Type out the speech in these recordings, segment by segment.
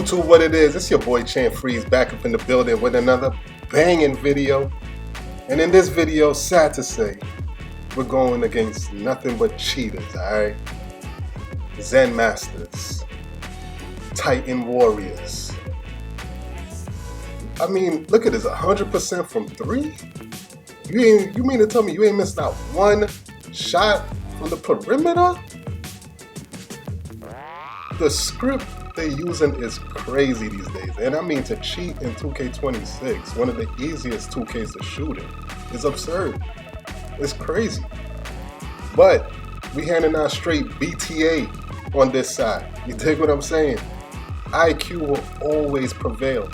YouTube, what it is? It's your boy Champ Freeze back up in the building with another banging video. And in this video, sad to say, we're going against nothing but cheaters, alright? Zen Masters, Titan Warriors. I mean, look at this, 100% from 3? You mean to tell me you ain't missed out one shot from the perimeter? The script they're using is crazy these days, and I mean to cheat in 2K26, one of the easiest 2Ks to shoot in, is absurd. It's crazy. But we handing out straight BTA on this side. You dig what I'm saying? IQ will always prevail.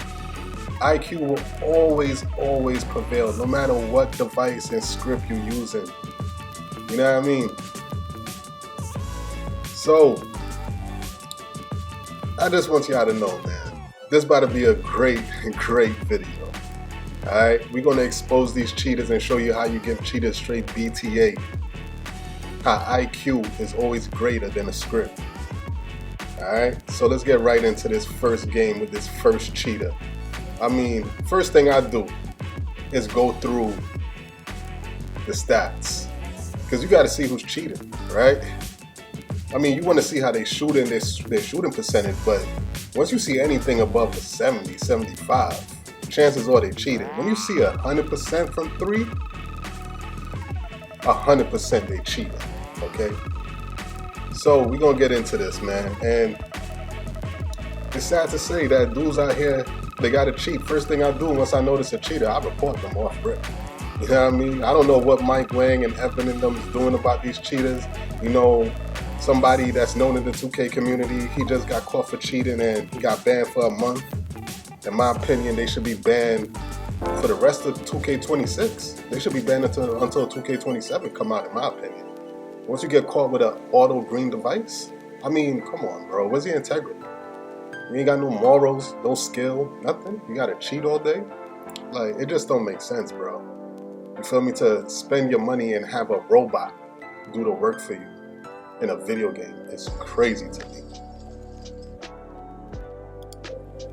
IQ will always prevail, no matter what device and script you're using. You know what I mean? So, I just want y'all to know, man, this about to be a great video. Alright, we're going to expose these cheaters and show you how you give cheaters straight BTA. How IQ is always greater than a script. Alright, so let's get right into this first game with this first cheater. I mean, first thing I do is go through the stats. Because you got to see who's cheating, right? I mean, you want to see how they shoot in their shooting percentage, but once you see anything above the 70, 75, chances are they cheated. When you see 100% from 3, 100% they cheated, okay? So we're going to get into this, man. And it's sad to say that dudes out here, they got to cheat. First thing I do once I notice a cheater, I report them off rip. You know what I mean? I don't know what Mike Wang and Evan and them is doing about these cheaters. You know, somebody that's known in the 2K community, he just got caught for cheating and he got banned for a month. In my opinion, they should be banned for the rest of 2K26. They should be banned until 2K27 come out, in my opinion. Once you get caught with an auto green device, I mean, come on, bro. Where's your integrity? You ain't got no morals, no skill, nothing. You gotta cheat all day. Like, it just don't make sense, bro. You feel me? To spend your money and have a robot do the work for you in a video game is crazy to me.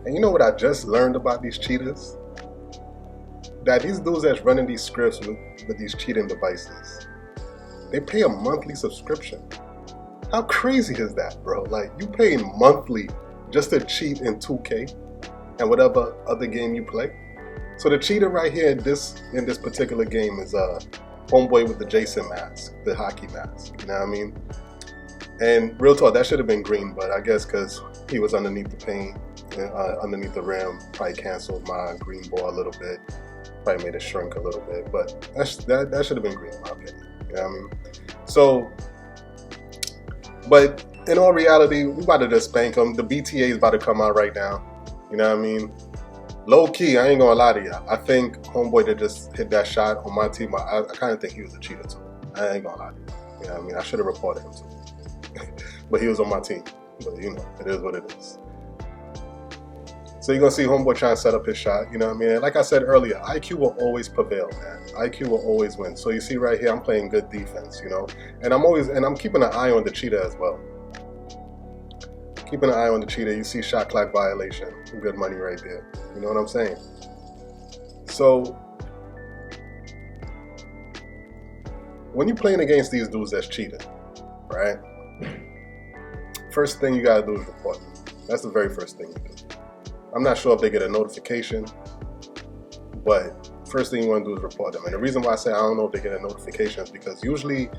And you know what I just learned about these cheaters? That these dudes that's running these scripts with these cheating devices, they pay a monthly subscription. How crazy is that, bro? Like, you paying monthly just to cheat in 2K and whatever other game you play. So the cheater right here in this particular game is homeboy with the Jason mask, the hockey mask. You know what I mean? And real talk, that should have been green, but I guess because he was underneath the paint, underneath the rim, probably canceled my green ball a little bit. Probably made it shrink a little bit, but that should have been green in my opinion. You know what I mean? So, but in all reality, we about to just spank him. The BTA is about to come out right now. You know what I mean? Low key, I ain't gonna lie to y'all. I think homeboy that just hit that shot on my team, I kind of think he was a cheater too. I ain't gonna lie to you. You know what I mean? I should have reported him too. But he was on my team. But you know, it is what it is. So you're gonna see homeboy trying to set up his shot. You know what I mean? And like I said earlier, IQ will always prevail, man. IQ will always win. So you see right here, I'm playing good defense, you know, and I'm keeping an eye on the cheater as well. Keeping an eye on the cheater. You see shot clock violation. Good money right there. You know what I'm saying? So when you're playing against these dudes that's cheating, right? First thing you gotta do is report them. That's the very first thing you do. I'm not sure if they get a notification, but first thing you want to do is report them. And the reason why I say I don't know if they get a notification is because usually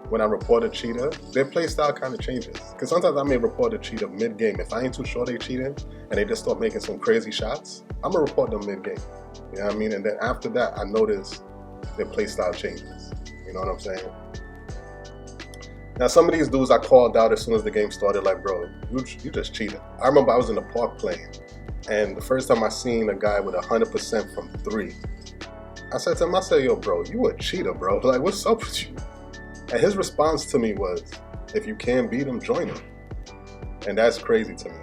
when I report a cheater, their play style kind of changes. Because sometimes I may report a cheater mid-game. If I ain't too sure they cheating and they just start making some crazy shots, I'm going to report them mid-game. You know what I mean? And then after that, I notice their play style changes. You know what I'm saying? Now, some of these dudes I called out as soon as the game started, like, bro, you just cheated. I remember I was in the park playing, and the first time I seen a guy with 100% from 3, I said to him, yo, bro, you a cheater, bro. Like, what's up with you? And his response to me was, if you can't beat him, join him. And that's crazy to me,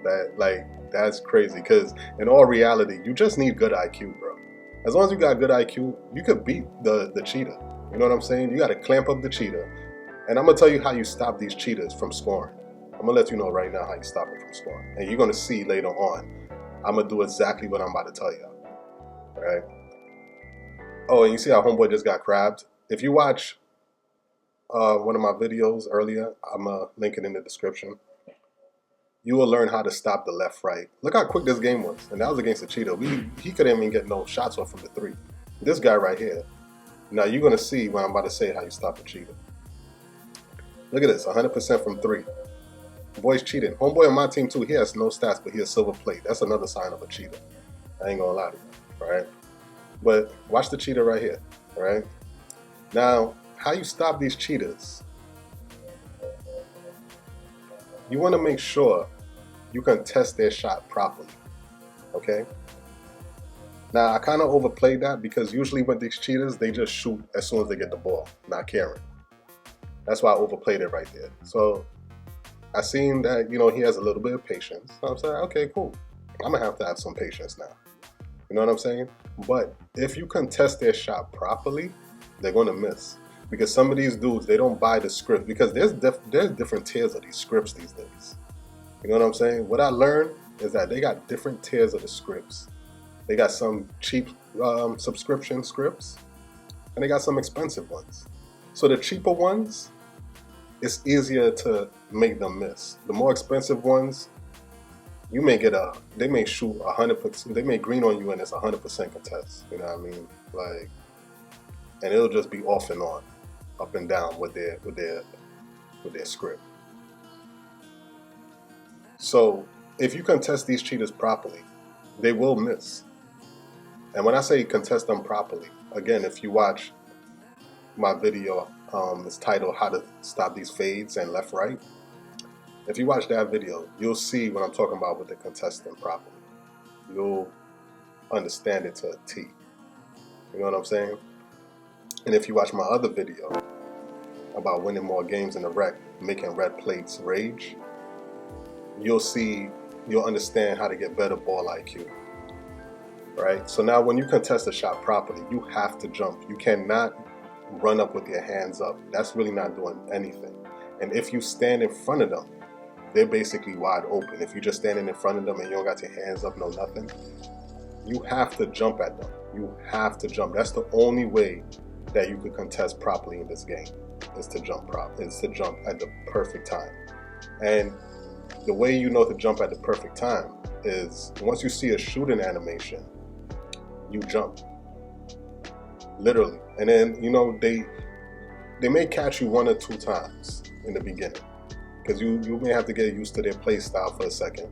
man. That's crazy, because in all reality, you just need good IQ, bro. As long as you got good IQ, you could beat the cheater. You know what I'm saying? You got to clamp up the cheater. And I'm going to tell you how you stop these cheaters from scoring. I'm gonna let you know right now how you stop him from scoring. And you're gonna see later on, I'm gonna do exactly what I'm about to tell you. All right. Oh, and you see how homeboy just got crabbed? If you watch one of my videos earlier, I'm gonna link it in the description. You will learn how to stop the left right. Look how quick this game was, and that was against a cheater. He couldn't even get no shots off from the 3. This guy right here. Now you're gonna see when I'm about to say how you stop a cheater. Look at this, 100% from 3. Boy's cheating. Homeboy on my team too. He has no stats, but he has silver plate. That's another sign of a cheater. I ain't gonna lie to you, all right? But watch the cheater right here, all right? Now, how you stop these cheaters? You want to make sure you can test their shot properly, okay? Now, I kind of overplayed that because usually with these cheaters, they just shoot as soon as they get the ball, not caring. That's why I overplayed it right there. So I seen that, you know, he has a little bit of patience. So I'm saying, okay, cool. I'm going to have some patience now. You know what I'm saying? But if you contest their shot properly, they're going to miss. Because some of these dudes, they don't buy the script. Because there's different tiers of these scripts these days. You know what I'm saying? What I learned is that they got different tiers of the scripts. They got some cheap subscription scripts, and they got some expensive ones. So the cheaper ones, it's easier to make them miss. The more expensive ones, you may get they may shoot 100%, they may green on you and it's 100% contest. You know what I mean? Like, and it'll just be off and on, up and down with their script. So if you contest these cheaters properly, they will miss. And when I say contest them properly, again, if you watch my video, it's titled How to Stop These Fades and Left Right. If you watch that video, you'll see what I'm talking about with the contesting properly. You'll understand it to a T. You know what I'm saying? And if you watch my other video about winning more games in the rec, making red plates rage, you'll understand how to get better ball IQ. Right? So now when you contest a shot properly, you have to jump. You cannot run up with your hands up. That's really not doing anything. And if you stand in front of them, they're basically wide open. If you're just standing in front of them and you don't got your hands up, no nothing, you have to jump at them. You have to jump. That's the only way that you could contest properly in this game, is to jump at the perfect time. And the way you know to jump at the perfect time is once you see a shooting animation, you jump. Literally. And then, you know, they may catch you 1 or 2 times in the beginning. Because you may have to get used to their play style for a second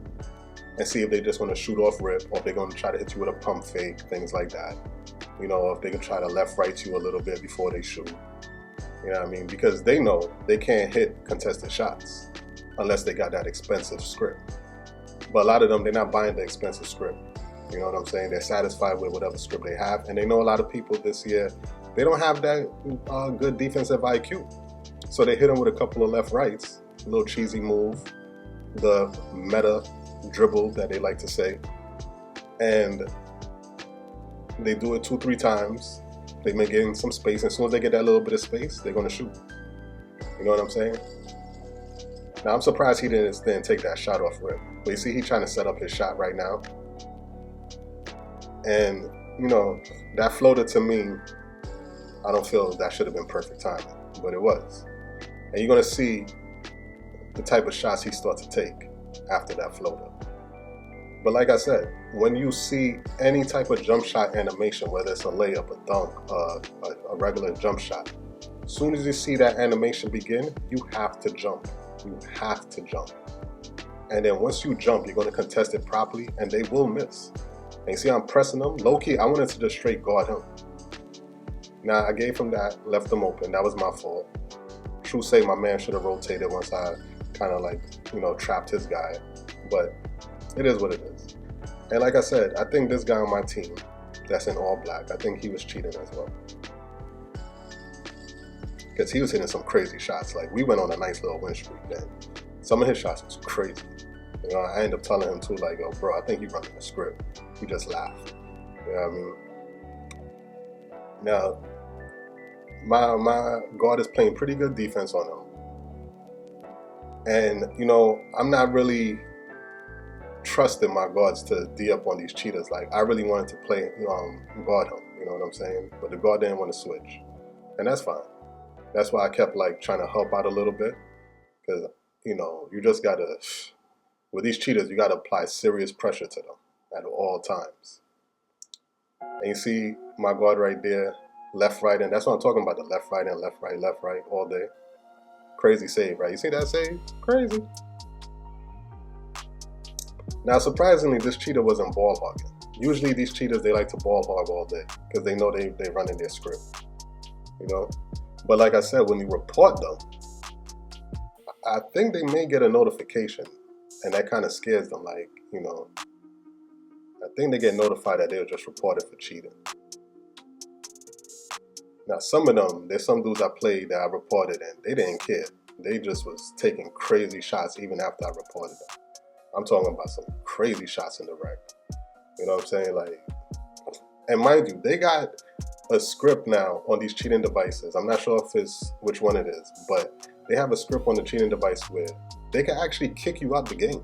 and see if they just want to shoot off rip, or if they're going to try to hit you with a pump fake, things like that. You know, if they can try to left right you a little bit before they shoot. You know what I mean? Because they know they can't hit contested shots unless they got that expensive script. But a lot of them, they're not buying the expensive script. You know what I'm saying? They're satisfied with whatever script they have. And they know a lot of people this year, they don't have that good defensive IQ. So they hit them with a couple of left rights, a little cheesy move, the meta dribble that they like to say. And they do it 2-3 times. They may get in some space. And as soon as they get that little bit of space, they're going to shoot. You know what I'm saying? Now, I'm surprised he didn't take that shot off rip. But you see, he's trying to set up his shot right now. And, you know, that floater to me, I don't feel that should have been perfect timing, but it was. And you're going to see the type of shots he starts to take after that floater. But like I said, when you see any type of jump shot animation, whether it's a layup, a dunk, a regular jump shot, as soon as you see that animation begin, you have to jump. You have to jump. And then once you jump, you're going to contest it properly, and they will miss. And you see I'm pressing them. Low-key, I wanted to just straight guard him. Now, I gave him that, left him open. That was my fault. True say, my man should have rotated once I kind of like, you know, trapped his guy. But it is what it is. And like I said, I think this guy on my team that's in all black, I think he was cheating as well. Because he was hitting some crazy shots. Like, we went on a nice little win streak then. Some of his shots was crazy. You know, I ended up telling him too, like, yo, bro, I think you're running the script. He just laughed. You know what I mean? Now, my guard is playing pretty good defense on him. And, you know, I'm not really trusting my guards to D up on these cheaters. Like, I really wanted to play guard him, you know what I'm saying? But the guard didn't want to switch. And that's fine. That's why I kept like trying to help out a little bit. Because, you know, you just gotta, with these cheaters, you gotta apply serious pressure to them at all times. And you see my guard right there, left, right, and that's what I'm talking about, the left, right, and left, right, all day. Crazy save, right? You see that save? Crazy. Now, surprisingly, this cheater wasn't ball hogging. Usually these cheaters, they like to ball hog all day because they know they run in their script, you know? But like I said, when you report them, I think they may get a notification, and that kind of scares them. Like, you know, I think they get notified that they were just reported for cheating. Now, some of them, there's some dudes I played that I reported, and they didn't care. They just was taking crazy shots even after I reported them. I'm talking about some crazy shots in the rec. You know what I'm saying? Like, and mind you, they got a script now on these cheating devices. I'm not sure if it's which one it is, but they have a script on the cheating device where they can actually kick you out the game.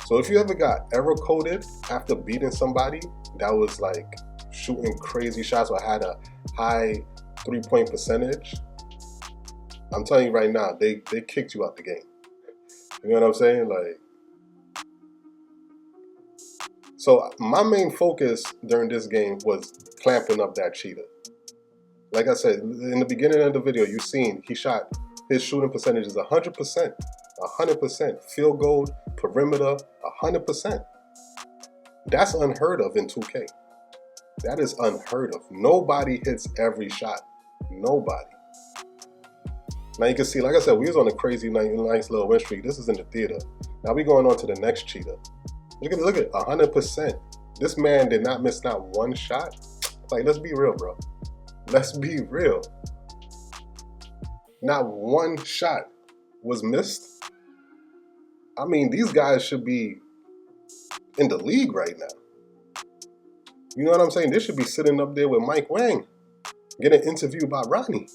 So if you ever got error coded after beating somebody that was like shooting crazy shots or had a high 3-point percentage, I'm telling you right now, they kicked you out the game. You know what I'm saying? Like, so my main focus during this game was clamping up that cheater. Like I said, in the beginning of the video, you seen he shot, his shooting percentage is 100%, 100%, field goal, perimeter, 100%. That's unheard of in 2K. That is unheard of. Nobody hits every shot. Nobody. Now you can see, like I said, we was on a crazy nice little win streak. This is in the theater. Now we going on to the next cheater. Look at 100%. This man did not miss not one shot. Like, let's be real, bro. Let's be real. Not one shot was missed. I mean, these guys should be in the league right now. You know what I'm saying? They should be sitting up there with Mike Wang, getting interviewed by Ronnie.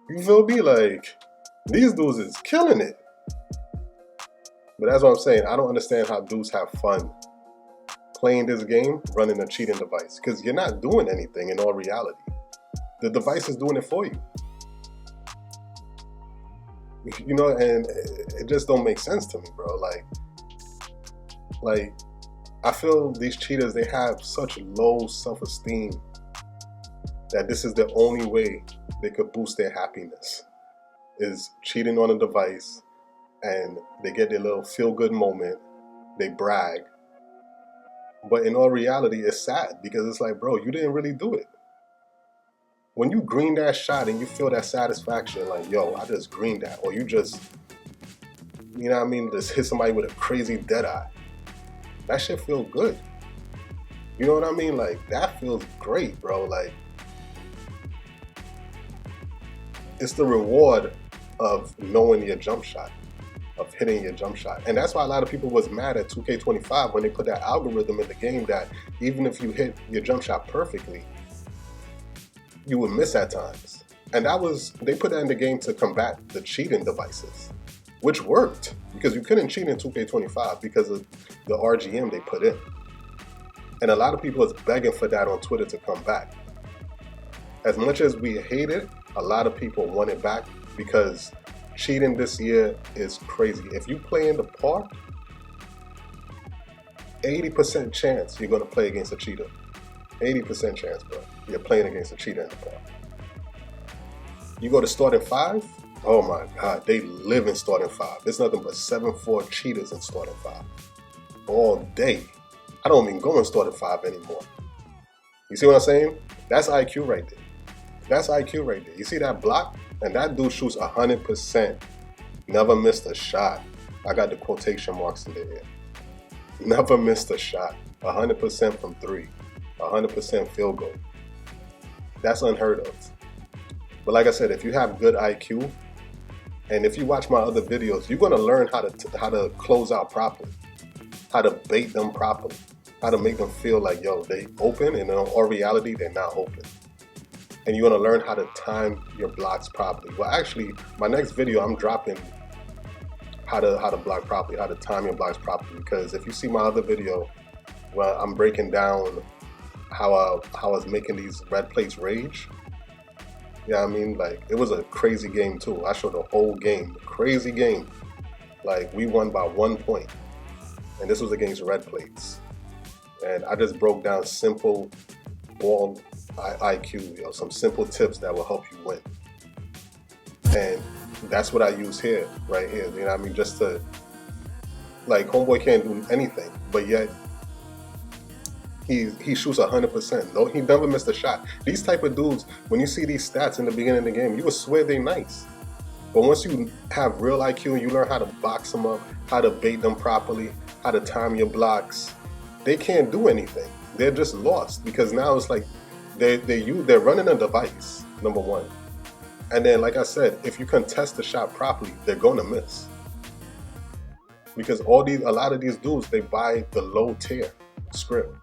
You feel me? Like, these dudes is killing it. But that's what I'm saying. I don't understand how dudes have fun playing this game, running a cheating device. Because you're not doing anything in all reality. The device is doing it for you. You know, and it just don't make sense to me, bro. Like, I feel these cheaters, they have such low self-esteem that this is the only way they could boost their happiness, is cheating on a device, and they get their little feel-good moment, they brag. But in all reality, it's sad because it's like, bro, you didn't really do it. When you green that shot and you feel that satisfaction, like, yo, I just greened that, or you just, you know what I mean, just hit somebody with a crazy dead eye. That shit feel good. You know what I mean? Like, that feels great, bro. Like, it's the reward of knowing your jump shot, of hitting your jump shot. And that's why a lot of people was mad at 2K25 when they put that algorithm in the game that even if you hit your jump shot perfectly, you would miss at times. And that was, they put that in the game to combat the cheating devices, which worked because you couldn't cheat in 2K25 because of the RGM they put in. And a lot of people is begging for that on Twitter to come back. As much as we hate it, a lot of people want it back because cheating this year is crazy. If you play in the park, 80% chance you're going to play against a cheater. 80% chance, bro. You're playing against a cheater in the park. You go to starting 5, oh my God, they live in starting 5. There's nothing but 7-4 cheaters in starting 5. All day. I don't even go in starting 5 anymore. You see what I'm saying? That's IQ right there. That's IQ right there. You see that block? And that dude shoots 100%. Never missed a shot. I got the quotation marks in there. Never missed a shot. 100% from 3. 100% field goal. That's unheard of. But like I said, if you have good IQ, and if you watch my other videos, you're going to learn how to close out properly, how to bait them properly, how to make them feel like, yo, they open, and in all reality, they're not open. and you want to learn how to time your blocks properly. Well, actually, my next video, I'm dropping how to block properly, how to time your blocks properly. Because if you see my other video, well, I'm breaking down how I was making these red plates rage. Yeah, I mean, like, it was a crazy game too. I showed the whole game, crazy game. Like, we won by 1 point, and this was against red plates. And I just broke down simple ball IQ, you know, some simple tips that will help you win. And that's what I use here, right here. You know what I mean? Just to, like, homeboy can't do anything, but yet he shoots 100%. No, he never missed a shot. These type of dudes, when you see these stats in the beginning of the game, you would swear they're nice. But once you have real IQ and you learn how to box them up, how to bait them properly, how to time your blocks, they can't do anything. They're just lost, because now it's like they're running a device, number one. And then, like I said, if you contest the shot properly, they're gonna miss. Because a lot of these dudes, they buy the low tier script.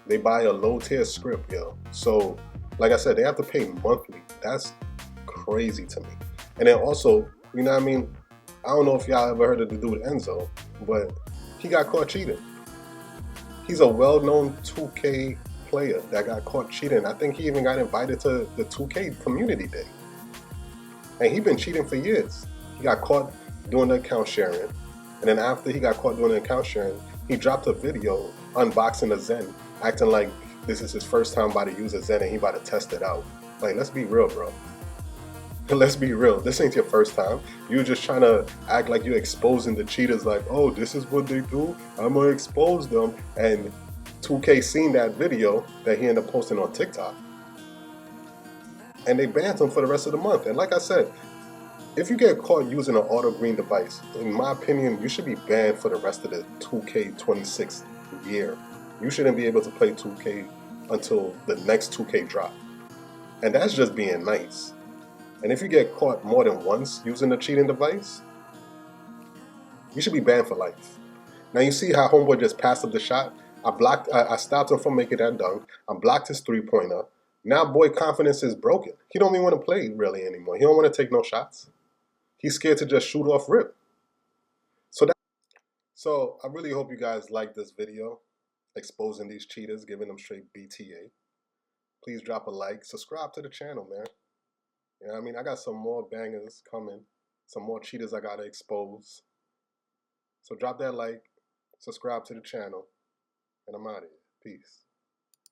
They buy a low tier script, yo. So, like I said, they have to pay monthly. That's crazy to me. And then also, you know what I mean? I don't know if y'all ever heard of the dude Enzo, but he got caught cheating. He's a well-known 2K player that got caught cheating. I think he even got invited to the 2K community day. And he's been cheating for years. He got caught doing the account sharing. And then after he got caught doing the account sharing, he dropped a video unboxing a Zen, acting like this is his first time about to use a Zen and he about to test it out. Like, let's be real, bro. Let's be real. This ain't your first time. You're just trying to act like you're exposing the cheaters, like, oh, this is what they do, I'm gonna expose them. And 2K seen that video that he ended up posting on TikTok, and they banned him for the rest of the month. And like I said, if you get caught using an auto green device, in my opinion, you should be banned for the rest of the 2K26 year. You shouldn't be able to play 2K until the next 2K drop. And that's just being nice. And if you get caught more than once using a cheating device, you should be banned for life. Now you see how homeboy just passed up the shot? I stopped him from making that dunk. I blocked his three-pointer. Now boy confidence is broken. He don't even want to play really anymore. He don't want to take no shots. He's scared to just shoot off rip. So I really hope you guys like this video, exposing these cheaters, giving them straight BTA. Please drop a like, subscribe to the channel, man. You know what I mean? I got some more bangers coming, some more cheaters I gotta expose. So drop that like, subscribe to the channel, and I'm out of here. Peace.